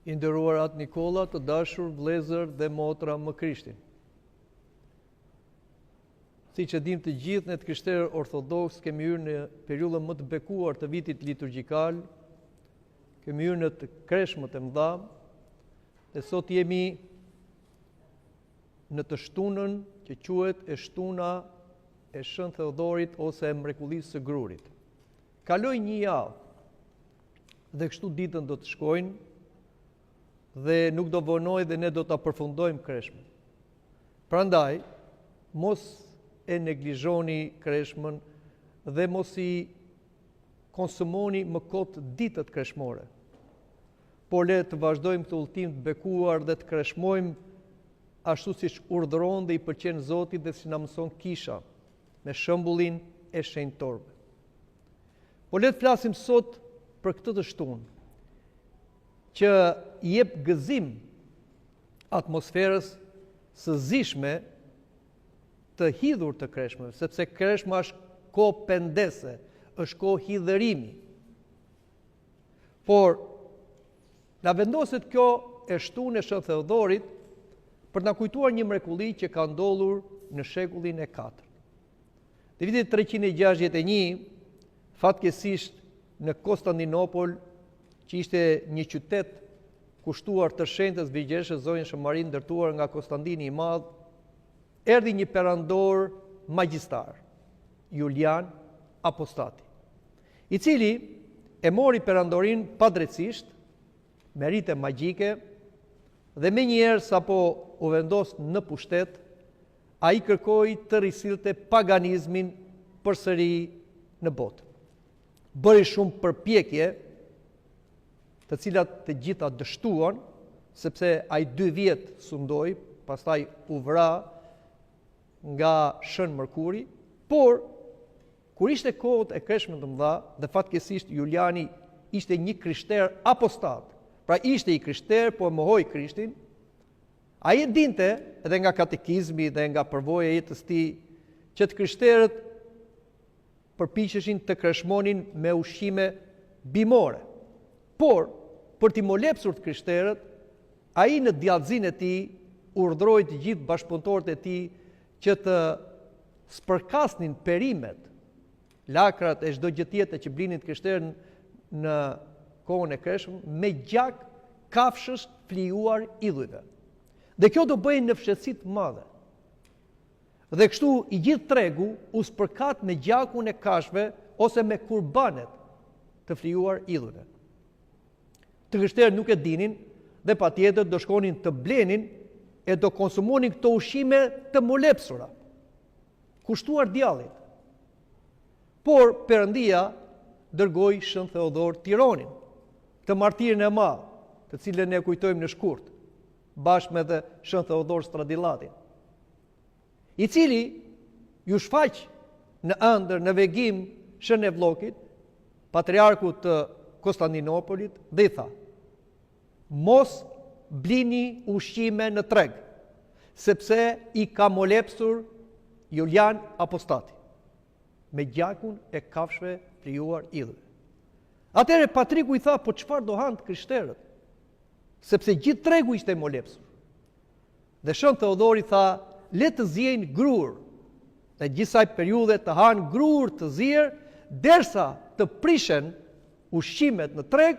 I nderuar atë Nikola, të dashur vëllezër dhe motra më Krishtin. Siç e dim të gjithë, ne të krishterë ortodoks kemi hyrë në periudhën më të bekuar të vitit liturgjikal, kemi hyrë në të kreshmët e mëdha, dhe sot jemi në të shtunën që quhet e shtuna e Shën Theodorit ose e mrekullisë së grurit. Kaloi një javë dhe kështu ditën do të shkojnë dhe nuk do vonoj dhe ne do ta përfundojmë kreshmën. Prandaj, mos e neglizhoni kreshmën dhe mos i konsumoni më kot ditët kreshmore. Por le të vazhdojmë këtë udhtim të bekuar dhe të kreshmojmë ashtu siç urdhëron dhe i pëlqen Zoti dhe si na mëson Kisha, me shembullin e shenjtorëve. Po le të flasim sot për këtë të shtunë, që jep gëzim atmosferës së zishme të hidhur të kreshmëve, sepse kreshma është kohë pendese, është kohë hidhërimi. Por, na vendoset kjo e shtunë e Shën Theodorit për na kujtuar një mrekulli që ka ndodhur në shekullin e 4. Në vitin 361, fatkeqësisht në Konstantinopol, që ishte një qytet kushtuar të shenjtës Virgjeshës Zonjën Shëmarin ndërtuar nga Konstantini i Madh, erdhi një perandor magjistar, Julian Apostati, i cili e mori perandorin padrejtisht, me rite magjike, dhe menjëherë sapo u vendos në pushtet, ai kërkoi të risilte paganizmin përsëri në botë. Bëri shumë përpjekje, të cilat të gjitha dështuan, sepse ai 2 vjet sundoi, pastaj u vra nga Shën Mërkuri, por kur ishte kohët e kreshmeve të mëdha, dhe fatkeqësisht Juliani ishte një krishter apostat, pra ishte i krishter, po e mohoi Krishtin, ai e dinte edhe nga katekizmi dhe nga përvoja e jetës tij që të krishterët përpiqeshin të kreshmonin me ushqime bimore. Por, për t'i molepsur të krishterët, ai në djallëzinë e tij urdhëroi të gjithë bashkëpunëtorët e tij që të spërkasnin perimet, lakrat e çdo gjë tjetër që blinin të krishterët në kohën e kreshmës me gjak kafshës flijuar idhujve. Dhe kjo do bëjnë në fshehtësi të madhe. Dhe kështu i gjithë tregu u spërkat me gjakun e kafshëve ose me kurbanet të flijuar idhujve. Të krishterët nuk e dinin dhe patjetër do shkonin të blenin e do konsumonin këto ushqime të molepsura, kushtuar djallit. Por Perëndia dërgoi Shën Theodor Tironin, të martirin e madh, të cilën ne kujtojmë në shkurt, bashkë me Shën Theodor Stradillatin, i cili ju shfaq në ëndër, në vegim Shën Evllokit, patriarkut të Konstantinopolit, dhe i tha: mos blini ushqime në treg, sepse i ka molepsur Julian Apostati, me gjakun e kafshëve flijuar idhujve. Atëherë patriku i tha: po çfarë do hanë krishterët? Sepse gjithë tregu ishte molepsur. Dhe Shën Theodori tha: le të ziejnë grur, dhe gjithsaj periudhe të hanë grur të zier, derisa të prishen ushqimet në treg,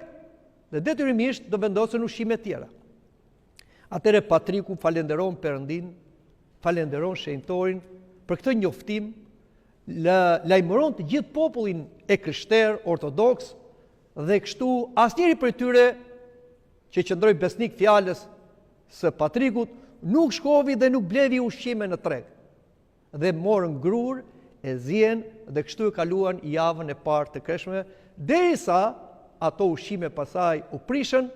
dhe detyrimisht do vendosen ushqime tjera. Atëherë patriku falenderon Perëndin, falenderon shenjtorin për këtë njoftim, lajmëron të gjithë popullin e krishter ortodoks, dhe kështu asnjëri prej tyre që qëndroi besnik fjalës së patrikut nuk shkovi dhe nuk blevi ushqime në treg, dhe morën grur, e zien dhe kështu e kaluan javën e parë të kreshmeve, derisa ato ushqime pasaj u prishën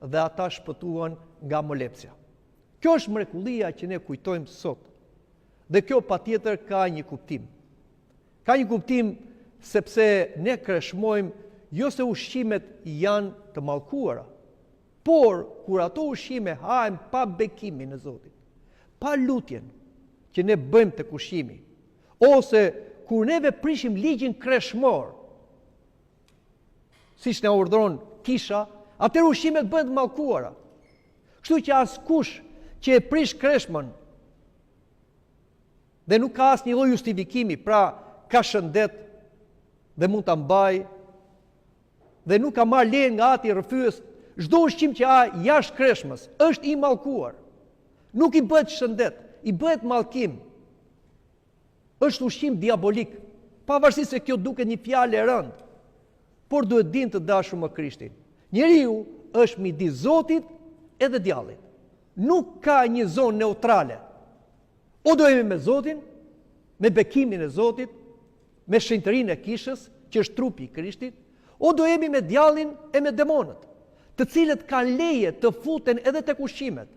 dhe ata shpëtuan nga molepsja. Kjo është mrekullia që ne kujtojmë sot. Dhe kjo patjetër ka një kuptim. Ka një kuptim sepse ne kreshmojmë jo se ushqimet janë të mallkuara, por kur ato ushqime hahen pa bekimin e Zotit, pa lutjen që ne bëjmë tek ushqimi, ose kur neve prishim ligjin kreshmor, siç na urdhëron Kisha, atëherë ushqimet bëhen të mallkuara. Kështu që askush që e prish kreshmën dhe nuk ka asnjë lloj justifikimi, pra ka shëndet dhe mund ta mbaj dhe nuk ka marrë leje nga ati rrëfyes, çdo ushqim që jashtë kreshmës është i mallkuar. Nuk i bëhet shëndet, i bëhet mallkim. Është ushqim diabolik, pavarësisht se kjo duket një fjalë e rëndë, por duhet din të dashur me Krishtin. Njeriu është midis Zotit edhe djallit. Nuk ka një zonë neutrale. O do jemi me Zotin, me bekimin e Zotit, me shenjtërinë e kishës, që është trupi i Krishtit, o do jemi me djallin e me demonët, të cilët kanë leje të futen edhe tek ushqimet.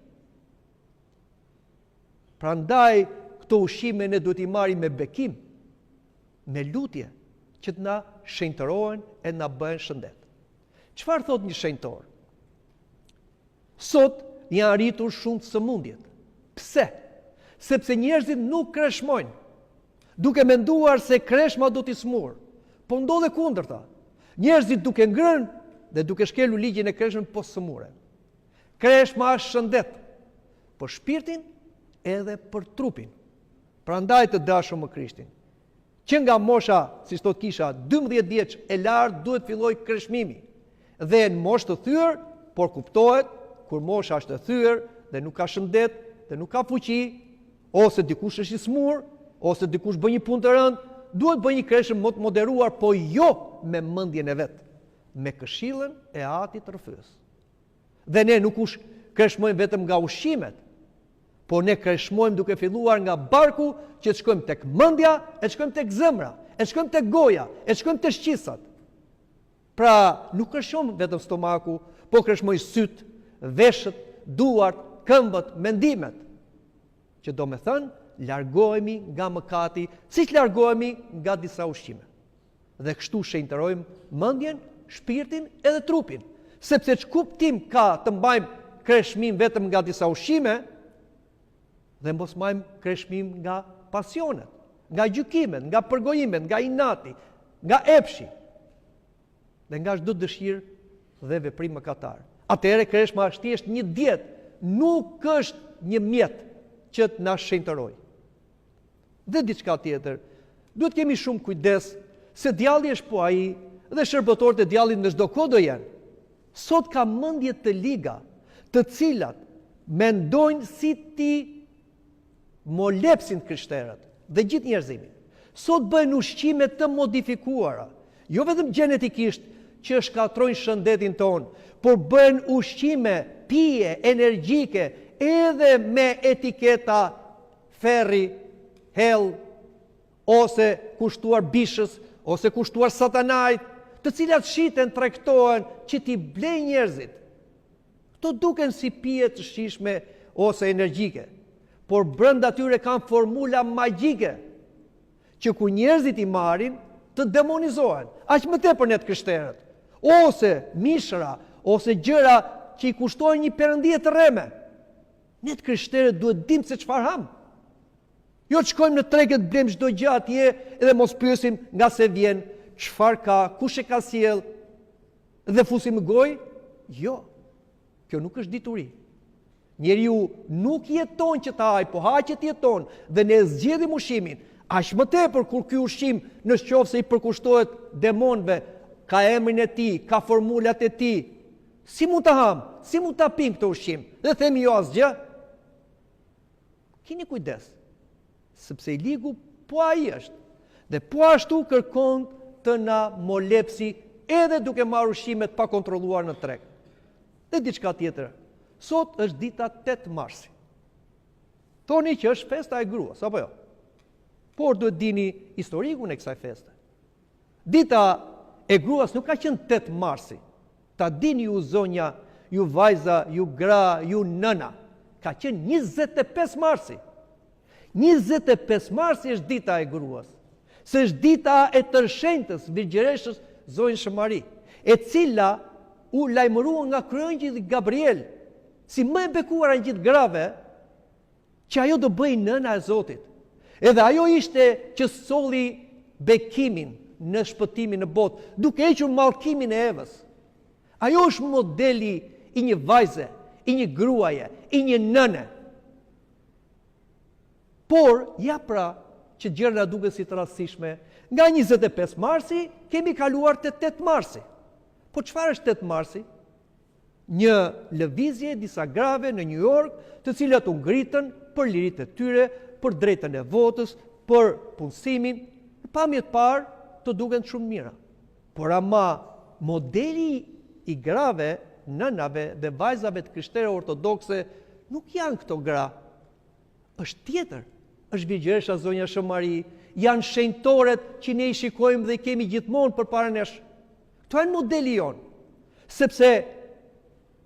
Prandaj këto ushqime ne duhet i marrim me bekim, me lutje, që të na shenjtërohen e na bëhen shëndet. Çfarë thot një shenjtor? Sot janë arritur shumë sëmundjet. Pse? Sepse njerëzit nuk kreshmojnë, duke menduar se kreshma do t'i smurë. Po ndodhe kundërta. Njerëzit duke ngrënë dhe duke shkelur ligjin e kreshmën po sëmuren. Kreshma është shëndet për shpirtin edhe për trupin. Prandaj të dashur me Krishtin, që nga mosha, si thot kisha, 12 vjeç e lart duhet filloj kreshmimi. Dhe në moshë të thyer, por kuptohet kur mosha është e thyer dhe nuk ka shëndet dhe nuk ka fuqi, ose dikush është i smur, ose dikush bën një punë të rëndë, duhet bëj një kreshëm më të moderuar, po jo me mendjen e vet, me këshillën e atit të rrëfyes. Dhe ne nuk kreshmojmë vetëm nga ushqimet, po ne kreshmojmë duke filluar nga barku, që të shkojmë tek mendja, e të shkojmë tek zemra, e të shkojmë tek goja, e të shkojmë tek shqisat. Pra, nuk kreshmojmë vetëm stomaku, po kreshmojmë syt, veshët, duart, këmbët, mendimet, që do me thënë, largohemi nga mëkati, siç largohemi nga disa ushqime. Dhe kështu shenjtërojmë mendjen, shpirtin edhe trupin, sepse ç'kuptim ka të mbajmë kreshmim vetëm nga disa ushqime dhe mos mbajmë kreshmim nga pasionet, nga gjykimet, nga përgojimet, nga inati, nga epshi dhe nga çdo dëshirë dhe veprim mëkatar. Atëherë kreshma është thjesht një dietë, nuk është një mjet që të na shenjtërojë. Dhe diçka tjetër, duhet kemi shumë kujdes se djalli është po ai dhe shërbëtorët e djallit në çdo kohë do janë. Sot ka mendje të liga, të cilat mendojnë si ti molepsin krishterët dhe gjithë njerëzimin. Sot bëjnë ushqime të modifikuara, jo vetëm gjenetikisht që shkatrojnë shëndetin tonë, por bëjnë ushqime, pije, energjike, edhe me etiketa ferri, hell, ose kushtuar bishës, ose kushtuar satanajt, të cilat shiten, tregtohen që t'i blej njerëzit. Këto duken si pije të shishme ose energjike, por brenda tyre kanë formula magjike, që ku njerëzit i marrin, të demonizohen. Aq më tepër ne të krishterët, ose mishra, ose gjëra që i kushtojnë një perëndije të rreme. Ne të krishterët duhet dim se çfarë ham. Jo të shkojmë në tregë të blejmë çdo gjë atje edhe mos pyesim nga se vjen, çfarë ka, kush e ka sjell dhe fusim gojë? Jo. Kjo nuk është dituri. Njeriu nuk jeton që ta haj, po haqet jeton dhe ne zgjedhim ushqimin. Aq më tepër kur ky ushqim nëse i përkushtohet demonëve, ka emrin e tij, ka formulat e tij. Si mund ta ham? Si mund ta pim këtë ushqim? Dhe themi jo asgjë. Keni kujdes, sepse i ligu po ai është. Dhe po ashtu kërkon të na molepsi edhe duke marrë ushqimet pa kontrolluar në treg. Dhe diçka tjetër. Sot është dita 8 marsi. Thoni që është festa e gruas, apo jo? Por duhet dini historikun e kësaj feste. Dita e gruas nuk ka qenë 8 marsi. Ta dini ju zonja, ju vajza, ju gra, ju nëna. Ka qenë 25 marsi. 25 marsi është dita e gruas. Se është dita e tërshenjtës Virgjëreshës zonjë Shëmari, e cila u lajmërua nga kryengjilli Gabriel, si më e bekuara në gjithë grave, që ajo do bëj nëna e Zotit. Edhe ajo ishte që solli bekimin në shpëtimin në botë, duke hequr mallkimin e Evës. Ajo është modeli i një vajze, i një gruaje, i një nëne. Por, ja pra, që gjëra duken si të rastësishme, nga 25 marsi kemi kaluar te 8 marsi. Po çfarë është 8 marsi? Një lëvizje disa grave në New York, të cilat u ngritën për liritë e tyre, për drejtën e votës, për punësimin, pamjet parë të duken shumë mira. Por ama modeli i grave, nënave dhe vajzave të krishtere ortodokse nuk janë këto gra. Është tjetër. Është Virgjëresha Zonja Shëmari, janë shenjtoret që ne i shikojmë dhe i kemi gjithmonë përpara nesh. Këto janë modeli jonë. Sepse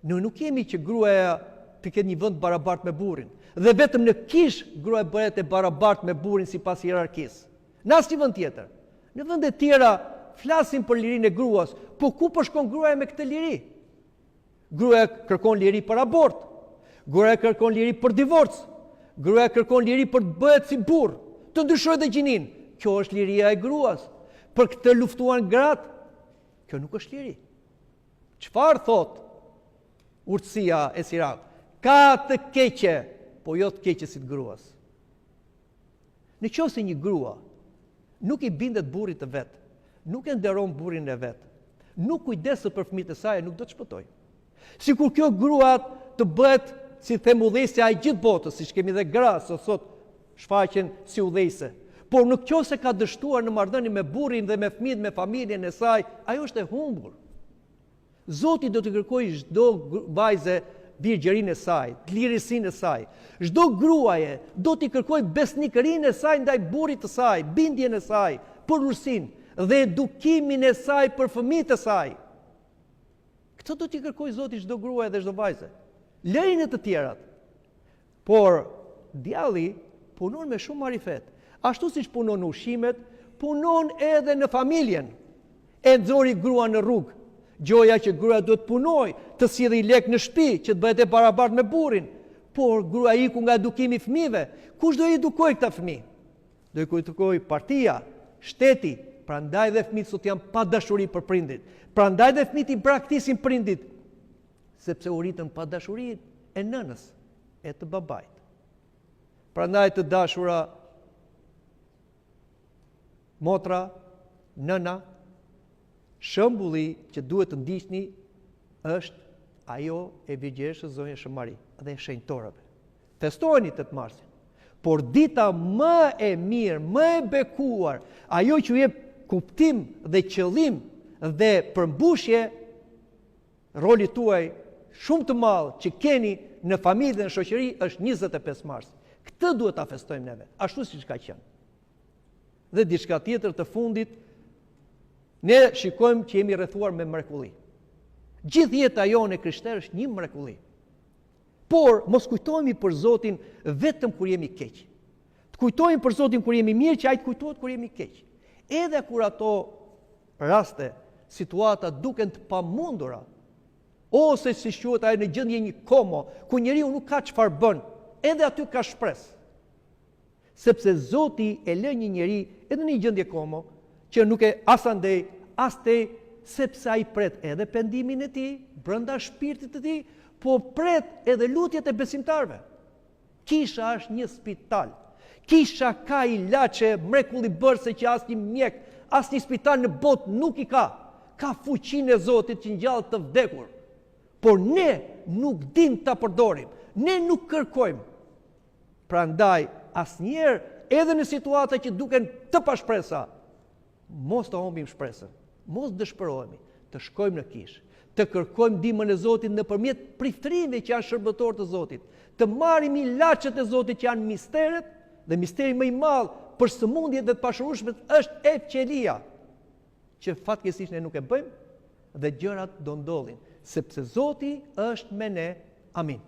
ne nuk kemi që gruaja të ketë një vend barabartë me burrin. Dhe vetëm në kish gruaja bëhet e barabartë me burrin sipas hierarkisë. Në asnjë vend tjetër. Në vende tjera flasim për lirinë e gruas, po ku po shkon gruaja me këtë liri? Gruaja kërkon liri për abort. Gruaja kërkon liri për divorc. Gruaja kërkon liri për të bëhet si burr, të ndryshojë dhe gjinin. Kjo është liria e gruas. Për këtë luftuan gratë. Kjo nuk është liri. Çfarë thot urtësia e Sirak? Ka të keqe, po jo të keqe si të gruas. Në qoftë se një grua nuk i bindet burrit të vet, nuk e nderon burrin e vet, nuk kujdeset për fëmijët e saj, nuk do të shpëtojë. Sikur kjo grua të bëhet si them udhëheqësja e gjithë botës, siç kemi dhe gra sot shfaqen si udhëheqëse. Por në qoftë se ka dështuar në marrëdhënie me burrin dhe me fëmijët, me familjen e saj, ajo është e humbur. Zoti do të kërkojë çdo vajze virgjërinë e saj, lirësinë e saj. Çdo gruaje do t'i kërkojë besnikërinë e saj ndaj burrit të saj, bindjen e saj, porosinë dhe edukimin e saj për fëmijët e saj. Këtë do t'i kërkojë Zoti çdo gruaje dhe çdo vajze. Lërini të tjerat. Por djalli punon me shumë marifet. Ashtu siç punon në ushqimet, punon edhe në familjen. E nxori gruan në rrugë. Gjoja që gruaja duhet punoj, të sjellë lek në shtëpi, që të bëhet e barabartë me burrin. Por gruaja iku nga edukimi i fëmijëve. Kush do i edukojë këta fëmijë? Do i edukojë partia, shteti. Prandaj dhe fëmijët sot janë pa dashuri për prindit. Prandaj dhe fëmijët i braktisin prindit, sepse u rritën pa dashuri e nënës e të babait. Prandaj të dashura motra, nëna, shembulli që duhet të ndiqni është ajo e Virgjëreshës Zonja Shëmari dhe e shenjtorëve. Festojeni 8 marsin. Por dita më e mirë, më e bekuar, ajo që jep kuptim dhe qëllim dhe përmbushje rolit tuaj shumë të madh që keni në familje dhe në shoqëri është 25 mars. Këtë duhet ta festojmë neve, ashtu siç ka qenë. Dhe diçka tjetër të fundit, ne shikojmë që jemi rrethuar me mrekulli. Gjithë jeta jone krishtere është një mrekulli. Por mos kujtohemi për Zotin vetëm kur jemi keq. Të kujtohemi për Zotin kur jemi mirë, që ai të kujtohet kur jemi keq. Edhe kur ato raste, situata duken të pamundura, ose si quhet ai në gjendje një komo, ku njeriu nuk ka çfarë bën, edhe aty ka shpresë. Sepse Zoti e lë një njeri edhe në një gjendje komo, që nuk e as andej, as tej, sepse ai pret edhe pendimin e tij brenda shpirtit të tij, po pret edhe lutjet e besimtarëve. Kisha është një spital. Kisha ka ilaçe mrekullibërse që asnjë mjek, asnjë spital në botë nuk i ka. Ka fuqinë e Zotit që ngjall të vdekur. Por ne nuk dim ta përdorim. Ne nuk kërkojmë. Prandaj asnjëherë, edhe në situata që duken të pashpresa, mos të humbim shpresën. Mos dëshpërohemi, të shkojmë në kishë, të kërkojmë ndihmën e Zotit nëpërmjet priftërimeve që janë shërbëtorë të Zotit, të marrim ilaçet e Zotit që janë misteret, dhe misteri më i madh për sëmundjet dhe të pashurueshmet është evqelia, që fatkeqësisht ne nuk e bëjmë dhe gjërat do ndodhin, sepse Zoti është me ne. Amin.